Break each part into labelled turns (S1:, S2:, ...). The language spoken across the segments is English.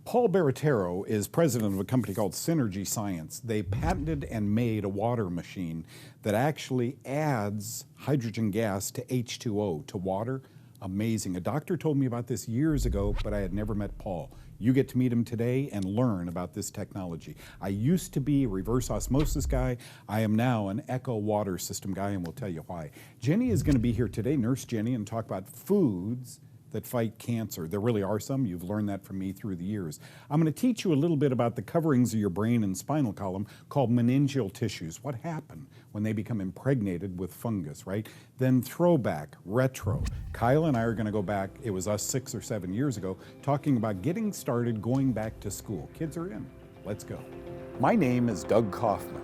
S1: Paul Baratero is president of a company called Synergy Science. They patented and made a water machine that actually adds hydrogen gas to H2O, to water. Amazing. A doctor told me about this years ago, but I had never met Paul. You get to meet him today and learn about this technology. I used to be a reverse osmosis guy. I am now an Echo water system guy, and we'll tell you why. Jenny is going to be here today, Nurse Jenny, and talk about foods that fight cancer. There really are some. You've learned that from me through the years. I'm going to teach you a little bit about the coverings of your brain and spinal column called meningeal tissues. What happened when they become impregnated with fungus, right? Then throwback, retro. Kyle and I are going to go back, it was us 6 or 7 years ago, talking about getting started going back to school. Kids are in. Let's go. My name is Doug Kaufman.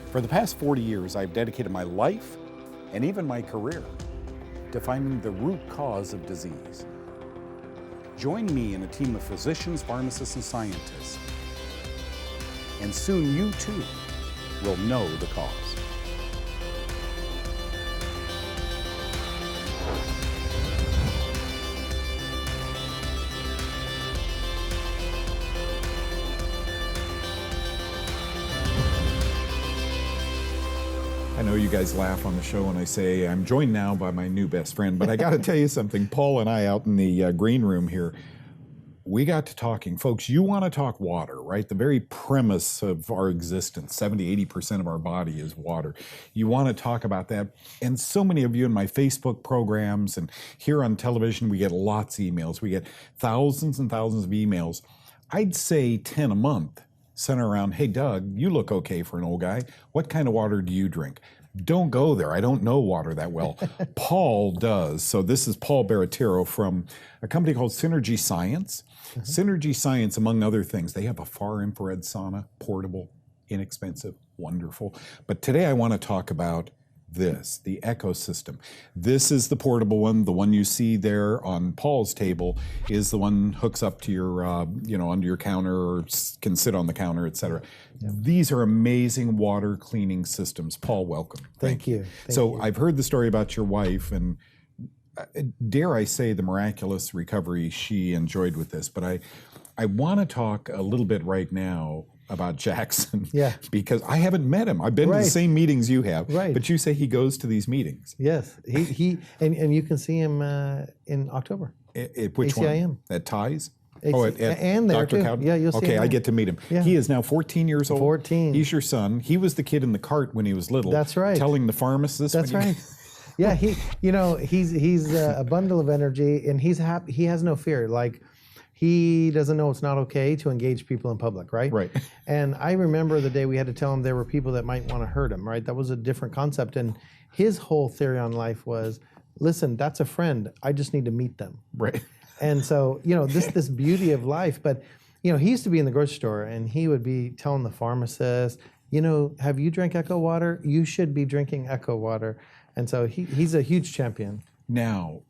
S1: For the past 40 years, I've dedicated my life and even my career to finding the root cause of disease. Join me in a team of physicians, pharmacists, and scientists, and soon you too will know the cause. I know you guys laugh on the show when I say I'm joined now by my new best friend, but I got to tell you something. Paul and I out in the green room here, we got to talking. Folks, you want to talk water, right? The very premise of our existence, 70–80% of our body is water. You want to talk about that. And so many of you in my Facebook programs and here on television, we get lots of emails. We get thousands and thousands of emails. I'd say 10 a month. Center around, hey, Doug, you look okay for an old guy. What kind of water do you drink? Don't go there. I don't know water that well. Paul does. So this is Paul Baratero from a company called Synergy Science. Synergy Science, among other things, they have a far infrared sauna, portable, inexpensive, wonderful. But today I want to talk about this, the ecosystem. This is the portable one. The one you see there on Paul's table is the one hooks up to your, under your counter or can sit on the counter, etc. Yeah. These are amazing water cleaning systems. Paul, welcome.
S2: Thank you.
S1: So I've heard the story about your wife, and dare I say the miraculous recovery she enjoyed with this, but I want to talk a little bit right now about Jackson, because I haven't met him. I've been to the same meetings you have, but you say he goes to these meetings.
S2: Yes, he and you can see him in October.
S1: Which
S2: ACIM.
S1: One? At Ties?
S2: And there
S1: Dr.
S2: too.
S1: Cowden?
S2: Yeah, you'll see him.
S1: Okay, I get to meet him. Yeah. He is now 14 years old.
S2: 14.
S1: He's your son. He was the kid in the cart when he was little.
S2: That's right.
S1: Telling the pharmacist.
S2: That's right. Yeah, he's a bundle of energy, and he's happy. He has no fear. Like, he doesn't know it's not okay to engage people in public, right?
S1: Right.
S2: And I remember the day we had to tell him there were people that might want to hurt him, right? That was a different concept. And his whole theory on life was, listen, that's a friend. I just need to meet them.
S1: Right.
S2: And so, this beauty of life. But, he used to be in the grocery store, and he would be telling the pharmacist, have you drank Echo water? You should be drinking Echo water. And so he's a huge champion.
S1: Now,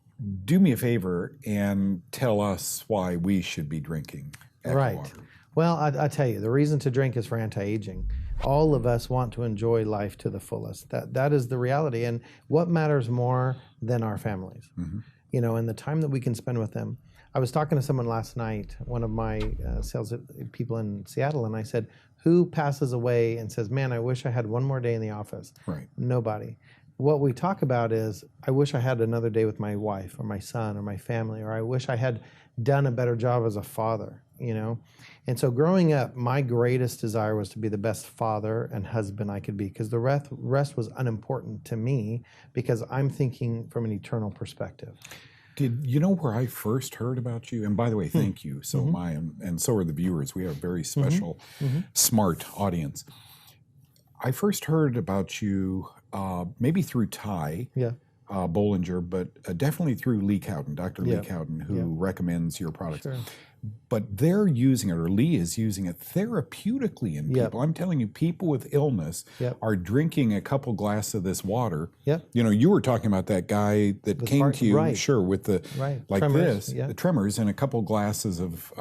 S1: do me a favor and tell us why we should be drinking Echo water.
S2: Well, I tell you, the reason to drink is for anti-aging. All of us want to enjoy life to the fullest. That is the reality. And what matters more than our families? Mm-hmm. And the time that we can spend with them. I was talking to someone last night, one of my sales people in Seattle, and I said, who passes away and says, man, I wish I had one more day in the office?
S1: Right.
S2: Nobody. What we talk about is, I wish I had another day with my wife or my son or my family, or I wish I had done a better job as a father, And so growing up, my greatest desire was to be the best father and husband I could be, because the rest was unimportant to me, because I'm thinking from an eternal perspective.
S1: Did you know where I first heard about you? And by the way, thank you. So am I, and so are the viewers. We have a very special, smart audience. I first heard about you maybe through Ty Bollinger, but definitely through Lee Cowden, Dr. Lee Cowden, who recommends your products.
S2: Sure.
S1: But they're using it, or Lee is using it therapeutically in people. I'm telling you, people with illness are drinking a couple glasses of this water. You were talking about that guy that came to you, with the like
S2: tremors,
S1: this, the tremors, and a couple glasses of.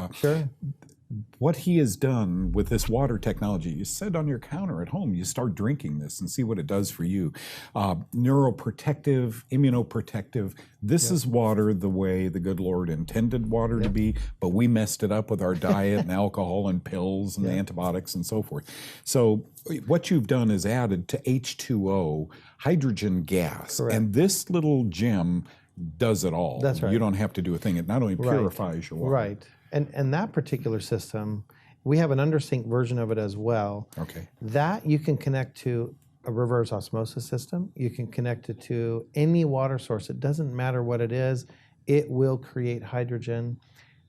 S1: what he has done with this water technology, you sit on your counter at home, you start drinking this and see what it does for you. Neuroprotective, immunoprotective. This is water the way the good Lord intended water to be, but we messed it up with our diet and alcohol and pills and antibiotics and so forth. So what you've done is added to H2O hydrogen gas.
S2: Correct.
S1: And this little gem does it all.
S2: That's right.
S1: You don't have to do a thing. It not only purifies your water.
S2: Right. And that particular system, we have an under-sink version of it as well.
S1: Okay.
S2: That you can connect to a reverse osmosis system. You can connect it to any water source. It doesn't matter what it is. It will create hydrogen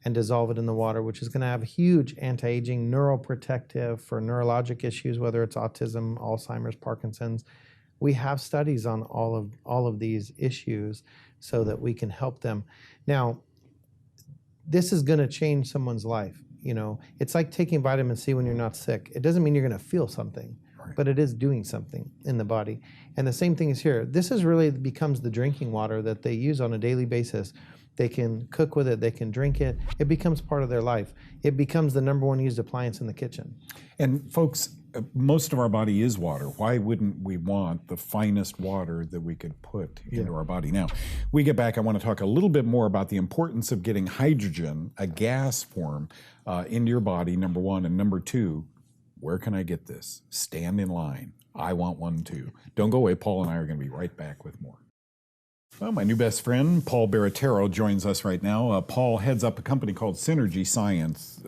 S2: and dissolve it in the water, which is going to have huge anti-aging, neuroprotective for neurologic issues, whether it's autism, Alzheimer's, Parkinson's. We have studies on all of these issues so that we can help them. Now, this is going to change someone's life. You know, it's like taking vitamin C when you're not sick. It doesn't mean you're going to feel something, but it is doing something in the body. And the same thing is here. This is really becomes the drinking water that they use on a daily basis. They can cook with it, they can drink it. It becomes part of their life. It becomes the number one used appliance in the kitchen.
S1: And folks, most of our body is water. Why wouldn't we want the finest water that we could put into our body? Now, we get back, I want to talk a little bit more about the importance of getting hydrogen, a gas form, into your body, number one. And number two, where can I get this? Stand in line. I want one too. Don't go away. Paul and I are going to be right back with more. Well, my new best friend, Paul Baratero, joins us right now. Paul heads up a company called Synergy Science.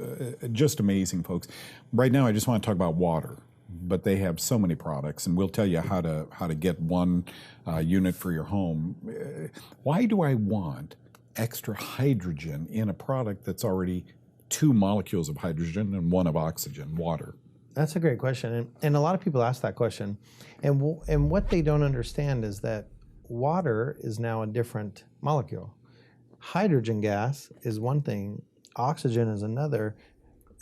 S1: Just amazing, folks. Right now, I just want to talk about water, but they have so many products, and we'll tell you how to get one unit for your home. Why do I want extra hydrogen in a product that's already 2 molecules of hydrogen and 1 of oxygen, water?
S2: That's a great question, and a lot of people ask that question. And what they don't understand is that water is now a different molecule. Hydrogen gas is one thing, oxygen is another.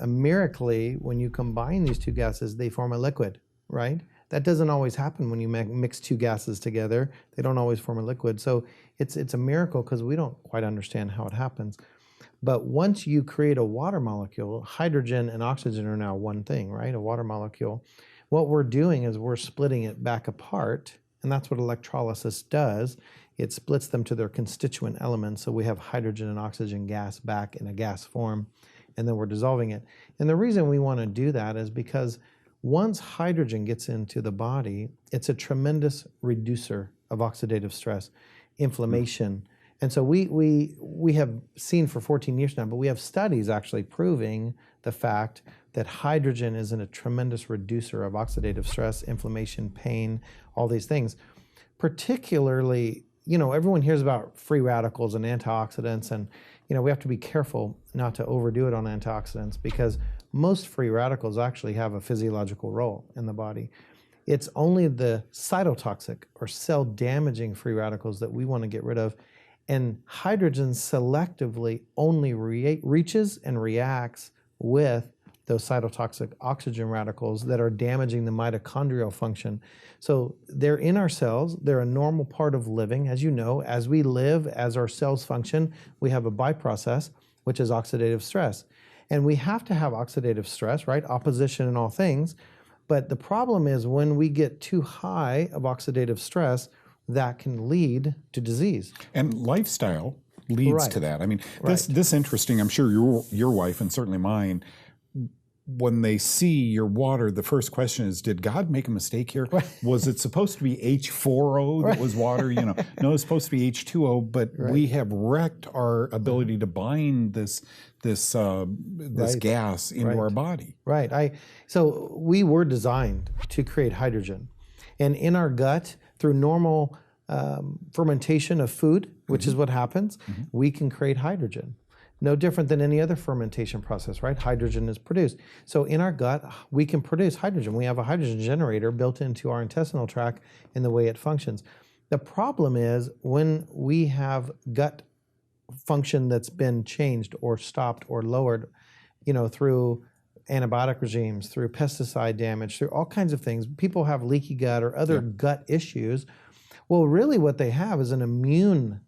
S2: Miraculously, when you combine these 2 gases, they form a liquid, right? That doesn't always happen when you mix 2 gases together. They don't always form a liquid. So it's a miracle because we don't quite understand how it happens. But once you create a water molecule, hydrogen and oxygen are now one thing, right? A water molecule. What we're doing is we're splitting it back apart. And that's what electrolysis does. It splits them to their constituent elements. So we have hydrogen and oxygen gas back in a gas form, and then we're dissolving it. And the reason we want to do that is because once hydrogen gets into the body, it's a tremendous reducer of oxidative stress, inflammation. And so we have seen for 14 years now, but we have studies actually proving the fact that hydrogen is a tremendous reducer of oxidative stress, inflammation, pain, all these things. Particularly, you know, everyone hears about free radicals and antioxidants, and, you know, we have to be careful not to overdo it on antioxidants because most free radicals actually have a physiological role in the body. It's only the cytotoxic or cell-damaging free radicals that we want to get rid of. And hydrogen selectively only reaches and reacts with those cytotoxic oxygen radicals that are damaging the mitochondrial function. So they're in our cells. They're a normal part of living. As you know, as we live, as our cells function, we have a byprocess, which is oxidative stress. And we have to have oxidative stress, right? Opposition in all things. But the problem is when we get too high of oxidative stress, that can lead to disease.
S1: And lifestyle leads to that. I mean, this interesting, I'm sure your wife and certainly mine, when they see your water, the first question is, did God make a mistake here? Was it supposed to be H4O that was water? You know, no, it's supposed to be H2O, but we have wrecked our ability to bind this gas into our body.
S2: Right. So we were designed to create hydrogen. And in our gut, through normal fermentation of food, which is what happens, we can create hydrogen. No different than any other fermentation process, right? Hydrogen is produced. So in our gut, we can produce hydrogen. We have a hydrogen generator built into our intestinal tract in the way it functions. The problem is when we have gut function that's been changed or stopped or lowered, you know, through antibiotic regimes, through pesticide damage, through all kinds of things. People have leaky gut or other gut issues. Well, really what they have is an immune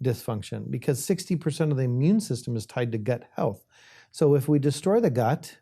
S2: dysfunction because 60% of the immune system is tied to gut health. So if we destroy the gut,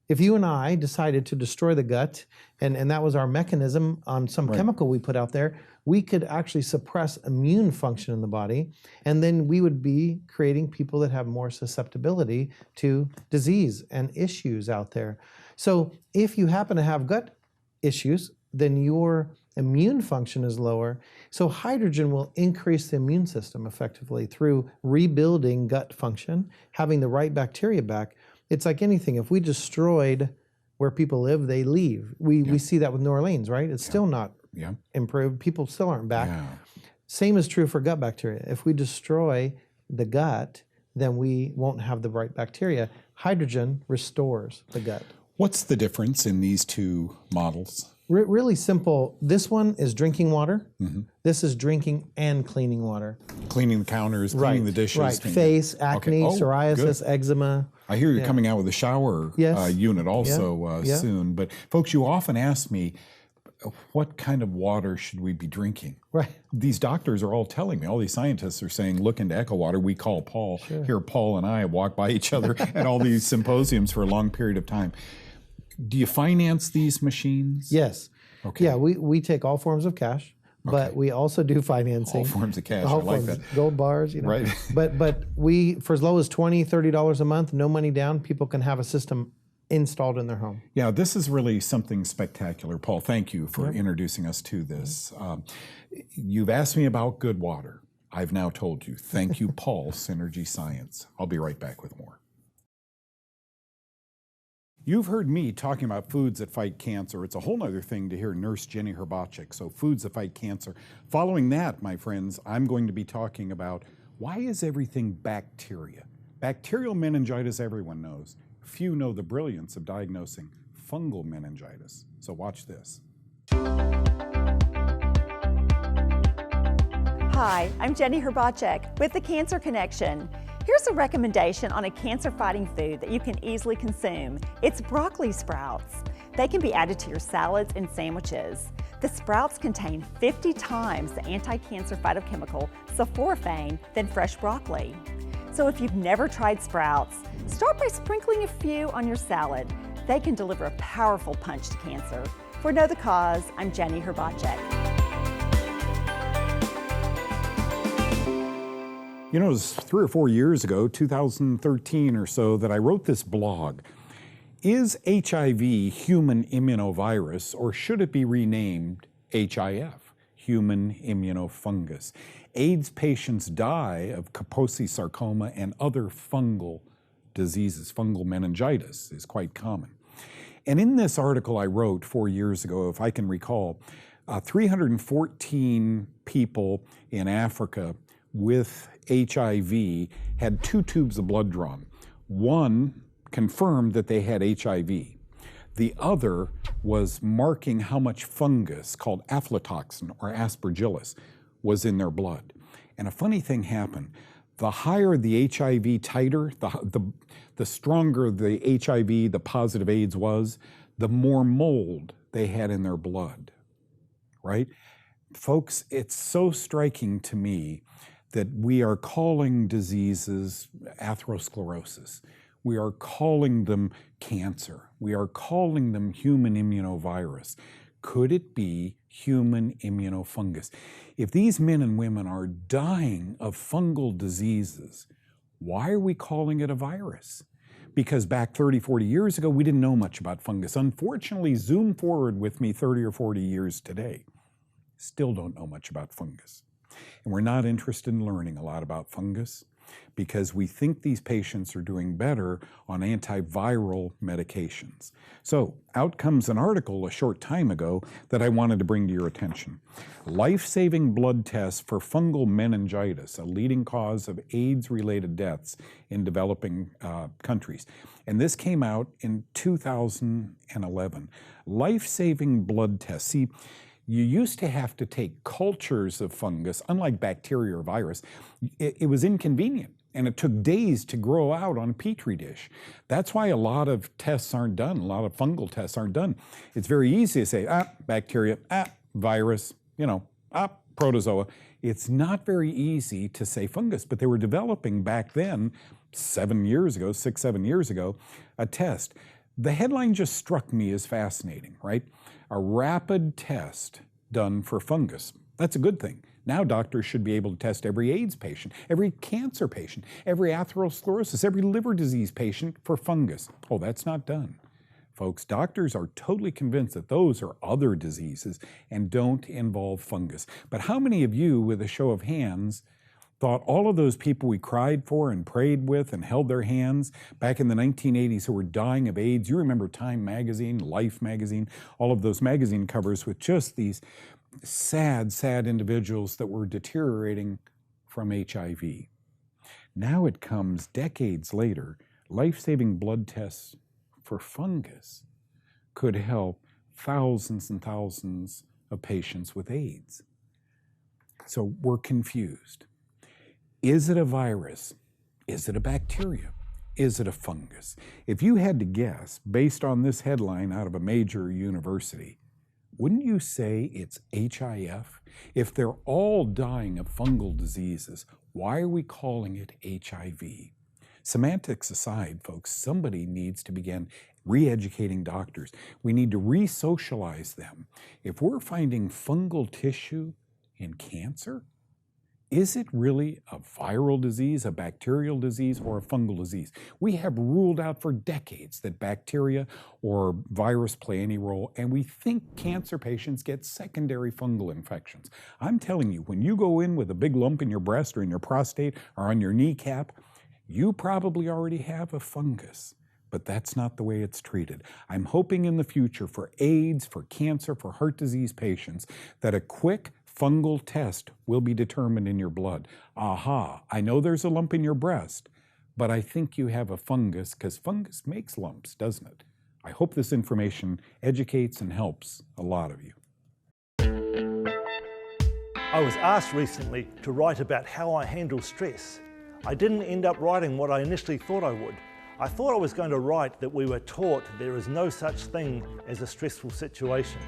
S2: if you and I decided to destroy the gut, and that was our mechanism on some chemical we put out there, we could actually suppress immune function in the body, and then we would be creating people that have more susceptibility to disease and issues out there. So if you happen to have gut issues, then your immune function is lower. So hydrogen will increase the immune system effectively through rebuilding gut function, having the right bacteria back. It's like anything. If we destroyed where people live, they leave. We see that with New Orleans, right? It's still not improved. People still aren't back. Same is true for gut bacteria. If we destroy the gut, then we won't have the right bacteria. Hydrogen restores the gut.
S1: What's the difference in these two models?
S2: Really simple. This one is drinking water. This is drinking and cleaning water.
S1: Cleaning the counters, cleaning the dishes.
S2: Right. Face, acne, psoriasis, eczema.
S1: I hear you're coming out with a shower unit also soon. But folks, you often ask me, what kind of water should we be drinking?
S2: Right.
S1: These doctors are all telling me, all these scientists are saying, look into Echo Water. We call Paul. Here, Paul and I walk by each other at all these symposiums for a long period of time. Do you finance these machines?
S2: Yes.
S1: Okay.
S2: Yeah, we take all forms of cash, but we also do financing.
S1: All forms of cash,
S2: All
S1: I like
S2: forms,
S1: that.
S2: gold bars,
S1: Right.
S2: But we, for as low as $20, $30 a month, no money down, people can have a system installed in their home.
S1: Yeah, this is really something spectacular. Paul, thank you for introducing us to this. You've asked me about good water. I've now told you. Thank you, Paul, Synergy Science. I'll be right back with more. You've heard me talking about foods that fight cancer. It's a whole other thing to hear Nurse Jenny Herbacek. So foods that fight cancer. Following that, my friends, I'm going to be talking about why is everything bacteria? Bacterial meningitis, everyone knows. Few know the brilliance of diagnosing fungal meningitis. So watch this.
S3: Hi, I'm Jenny Herbacek with the Cancer Connection. Here's a recommendation on a cancer-fighting food that you can easily consume. It's broccoli sprouts. They can be added to your salads and sandwiches. The sprouts contain 50 times the anti-cancer phytochemical sulforaphane than fresh broccoli. So if you've never tried sprouts, start by sprinkling a few on your salad. They can deliver a powerful punch to cancer. For Know the Cause, I'm Jenny Herbacek.
S1: You know, it was 3 or 4 years ago, 2013 or so, that I wrote this blog. Is HIV human immunovirus, or should it be renamed HIF, human immunofungus? AIDS patients die of Kaposi sarcoma and other fungal diseases. Fungal meningitis is quite common. And in this article I wrote 4 years ago, if I can recall, 314 people in Africa with HIV had 2 tubes of blood drawn. One confirmed that they had HIV. The other was marking how much fungus called aflatoxin or aspergillus was in their blood. And a funny thing happened. The higher the HIV titer, the stronger the HIV, the positive AIDS was, the more mold they had in their blood, right? Folks, it's so striking to me that we are calling diseases atherosclerosis. We are calling them cancer. We are calling them human immunovirus. Could it be human immunofungus? If these men and women are dying of fungal diseases, why are we calling it a virus? Because back 30, 40 years ago, we didn't know much about fungus. Unfortunately, zoom forward with me 30 or 40 years today. Still don't know much about fungus. And we're not interested in learning a lot about fungus because we think these patients are doing better on antiviral medications. So out comes an article a short time ago that I wanted to bring to your attention. Life-saving blood tests for fungal meningitis, a leading cause of AIDS-related deaths in developing countries. And this came out in 2011. Life-saving blood tests. See, you used to have to take cultures of fungus, unlike bacteria or virus. It was inconvenient, and it took days to grow out on a Petri dish. That's why a lot of tests aren't done, a lot of fungal tests aren't done. It's very easy to say, bacteria, virus, protozoa. It's not very easy to say fungus, but they were developing back then 7 years ago, 6, 7 years ago, a test. The headline just struck me as fascinating, right? A rapid test done for fungus. That's a good thing. Now doctors should be able to test every AIDS patient, every cancer patient, every atherosclerosis, every liver disease patient for fungus. Oh, that's not done. Folks, doctors are totally convinced that those are other diseases and don't involve fungus. But how many of you, with a show of hands, thought all of those people we cried for and prayed with and held their hands back in the 1980s who were dying of AIDS? You remember Time Magazine, Life Magazine, all of those magazine covers with just these sad, sad individuals that were deteriorating from HIV. Now it comes decades later, life-saving blood tests for fungus could help thousands and thousands of patients with AIDS. So we're confused. Is it a virus? Is it a bacteria? Is it a fungus? If you had to guess, based on this headline out of a major university, wouldn't you say it's HIF? If they're all dying of fungal diseases, why are we calling it HIV? Semantics aside, folks, somebody needs to begin re-educating doctors. We need to re-socialize them. If we're finding fungal tissue in cancer, is it really a viral disease, a bacterial disease, or a fungal disease? We have ruled out for decades that bacteria or virus play any role, and we think cancer patients get secondary fungal infections. I'm telling you, when you go in with a big lump in your breast or in your prostate or on your kneecap, you probably already have a fungus, but that's not the way it's treated. I'm hoping in the future for AIDS, for cancer, for heart disease patients, that a quick fungal test will be determined in your blood. Aha, I know there's a lump in your breast, but I think you have a fungus, because fungus makes lumps, doesn't it? I hope this information educates and helps a lot of you.
S4: I was asked recently to write about how I handle stress. I didn't end up writing what I initially thought I would. I thought I was going to write that we were taught there is no such thing as a stressful situation,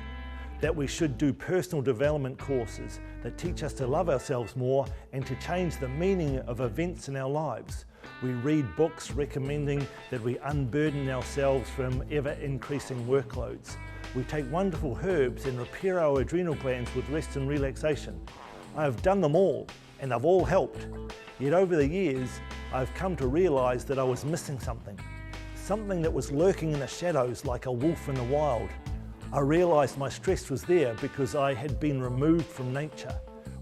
S4: that we should do personal development courses that teach us to love ourselves more and to change the meaning of events in our lives. We read books recommending that we unburden ourselves from ever-increasing workloads. We take wonderful herbs and repair our adrenal glands with rest and relaxation. I have done them all, and they've all helped. Yet over the years, I've come to realize that I was missing something that was lurking in the shadows like a wolf in the wild. I realized my stress was there because I had been removed from nature.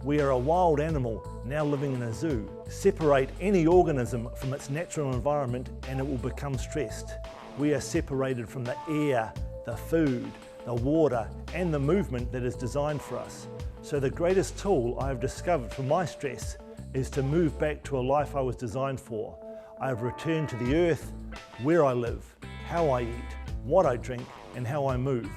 S4: We are a wild animal now living in a zoo. Separate any organism from its natural environment and it will become stressed. We are separated from the air, the food, the water, and the movement that is designed for us. So the greatest tool I have discovered for my stress is to move back to a life I was designed for. I have returned to the earth, where I live, how I eat, what I drink, and how I move.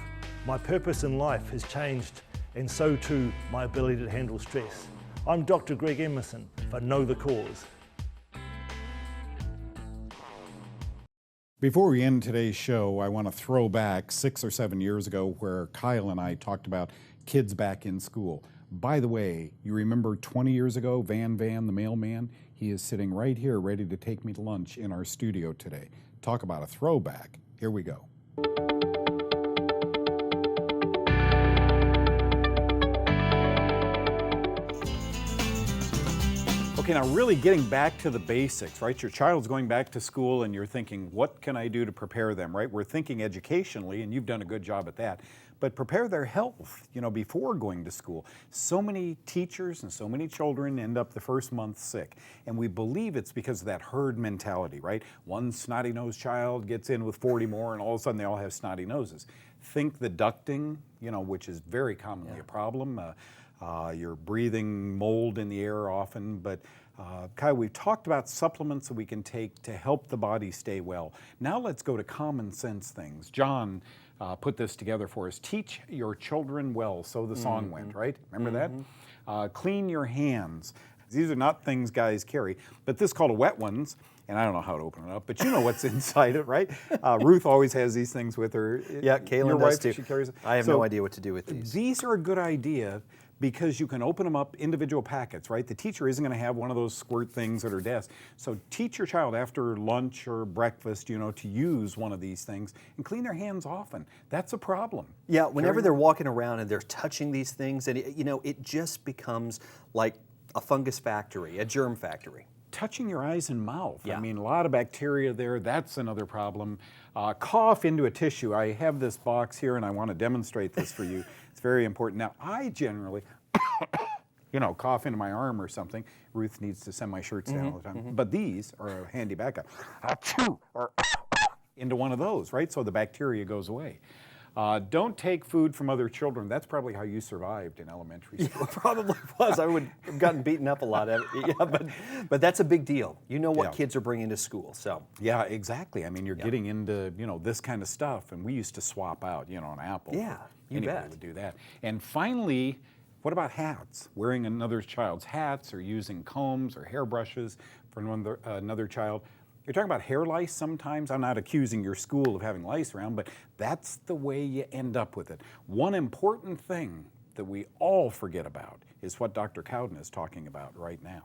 S4: My purpose in life has changed, and so too my ability to handle stress. I'm Dr. Greg Emerson for Know the Cause.
S1: Before we end today's show, I want to throw back 6 or 7 years ago where Kyle and I talked about kids back in school. By the way, you remember 20 years ago, Van the mailman? He is sitting right here ready to take me to lunch in our studio today. Talk about a throwback. Here we go. Okay, now really getting back to the basics, right? Your child's going back to school and you're thinking, what can I do to prepare them, right? We're thinking educationally, and you've done a good job at that, but prepare their health, before going to school. So many teachers and so many children end up the first month sick, and we believe it's because of that herd mentality, right? One snotty-nosed child gets in with 40 more, and all of a sudden they all have snotty noses. Think the ducting, which is very commonly a problem. You're breathing mold in the air often, but Kyle, we've talked about supplements that we can take to help the body stay well. Now let's go to common sense things. John put this together for us. Teach your children well, so the song went, right? Remember that? Clean your hands. These are not things guys carry, but this is called a wet ones, and I don't know how to open it up, but you know what's inside it, right? Ruth always has these things with her.
S5: Yeah, Kaylin
S1: your
S5: does
S1: wife,
S5: too.
S1: she carries it.
S5: I have no idea what to do with these.
S1: These are a good idea, because you can open them up individual packets, right? The teacher isn't going to have one of those squirt things at her desk. So teach your child after lunch or breakfast, you know, to use one of these things and clean their hands often. That's a problem.
S5: Yeah, whenever they're walking around and they're touching these things, and it just becomes like a fungus factory, a germ factory.
S1: Touching your eyes and mouth.
S5: Yeah.
S1: I mean, a lot of bacteria there. That's another problem. Cough into a tissue. I have this box here, and I want to demonstrate this for you. It's very important. Now, I generally, cough into my arm or something. Ruth needs to send my shirts down all the time. But these are a handy backup. Achoo! Or into one of those, right? So the bacteria goes away. Don't take food from other children. That's probably how you survived in elementary school.
S5: It probably was. I would have gotten beaten up a lot. But that's a big deal. You know what kids are bringing to school, so.
S1: Yeah, exactly. I mean, you're getting into, this kind of stuff, and we used to swap out, an apple.
S5: Yeah, you
S1: Anybody
S5: bet.
S1: would do that. And finally, what about hats? Wearing another child's hats or using combs or hairbrushes for another child. You're talking about hair lice sometimes. I'm not accusing your school of having lice around, but that's the way you end up with it. One important thing that we all forget about is what Dr. Cowden is talking about right now.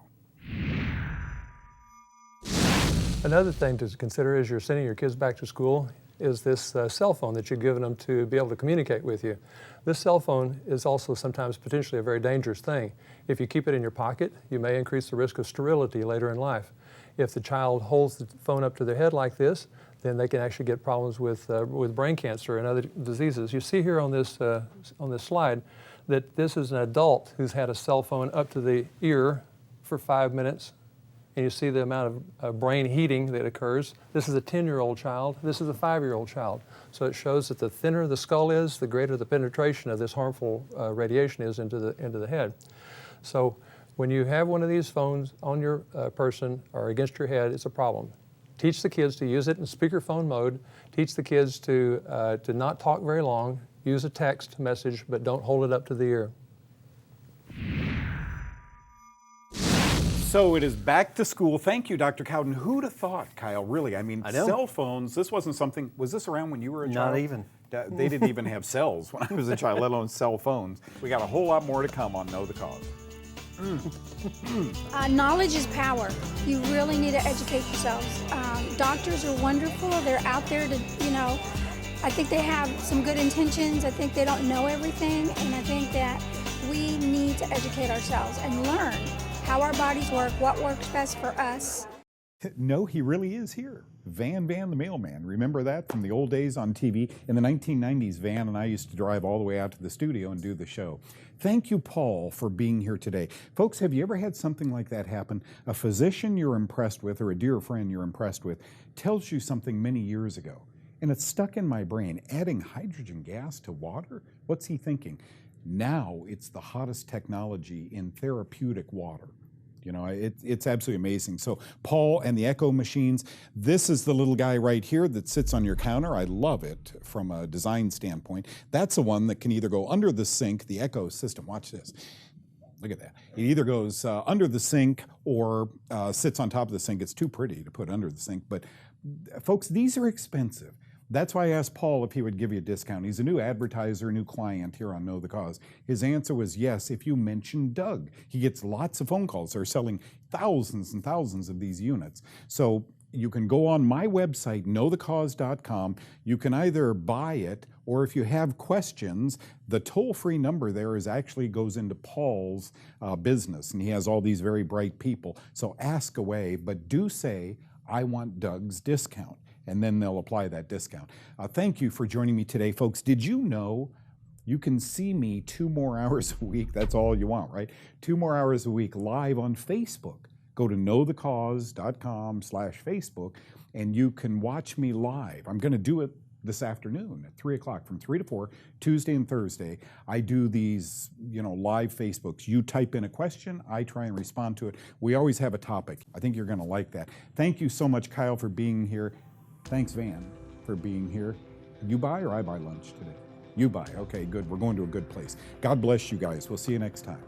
S6: Another thing to consider as you're sending your kids back to school is this cell phone that you're giving them to be able to communicate with you. This cell phone is also sometimes potentially a very dangerous thing. If you keep it in your pocket, you may increase the risk of sterility later in life. If the child holds the phone up to their head like this, then they can actually get problems with brain cancer and other diseases. You see here on this slide that this is an adult who's had a cell phone up to the ear for 5 minutes, and you see the amount of brain heating that occurs. This is a 10-year-old child. This is a 5-year-old child. So it shows that the thinner the skull is, the greater the penetration of this harmful radiation is into the head. So when you have one of these phones on your person or against your head, it's a problem. Teach the kids to use it in speakerphone mode. Teach the kids to not talk very long. Use a text message, but don't hold it up to the ear.
S1: So it is back to school. Thank you, Dr. Cowden. Who'd have thought, Kyle, really? I mean,
S5: I know.
S1: Cell phones, this wasn't something, was this around when you were a child?
S5: Not even.
S1: They didn't even have cells when I was a child, let alone cell phones. We got a whole lot more to come on Know the Cause.
S7: Knowledge is power. You really need to educate yourselves. Doctors are wonderful. They're out there to, I think they have some good intentions. I think they don't know everything. And I think that we need to educate ourselves and learn how our bodies work, what works best for us.
S1: No, he really is here. Van the mailman. Remember that from the old days on TV? In the 1990s, Van and I used to drive all the way out to the studio and do the show. Thank you, Paul, for being here today. Folks, have you ever had something like that happen? A physician you're impressed with or a dear friend you're impressed with tells you something many years ago, and it's stuck in my brain. Adding hydrogen gas to water? What's he thinking? Now it's the hottest technology in therapeutic water. It's absolutely amazing. So Paul and the Echo machines, this is the little guy right here that sits on your counter. I love it from a design standpoint. That's the one that can either go under the sink, the Echo system. Watch this. Look at that. It either goes under the sink or sits on top of the sink. It's too pretty to put under the sink. But folks, these are expensive. That's why I asked Paul if he would give you a discount. He's a new advertiser, a new client here on Know the Cause. His answer was yes, if you mention Doug. He gets lots of phone calls. They're selling thousands and thousands of these units. So you can go on my website, knowthecause.com. You can either buy it, or if you have questions, the toll-free number there actually goes into Paul's business, and he has all these very bright people. So ask away, but do say, I want Doug's discount, and then they'll apply that discount. Thank you for joining me today, folks. Did you know you can see me 2 more hours a week? That's all you want, right? 2 more hours a week live on Facebook. Go to knowthecause.com/Facebook, and you can watch me live. I'm going to do it this afternoon at 3 o'clock, from 3 to 4, Tuesday and Thursday. I do these, live Facebooks. You type in a question, I try and respond to it. We always have a topic. I think you're going to like that. Thank you so much, Kyle, for being here. Thanks, Van, for being here. You buy or I buy lunch today? You buy. Okay, good. We're going to a good place. God bless you guys. We'll see you next time.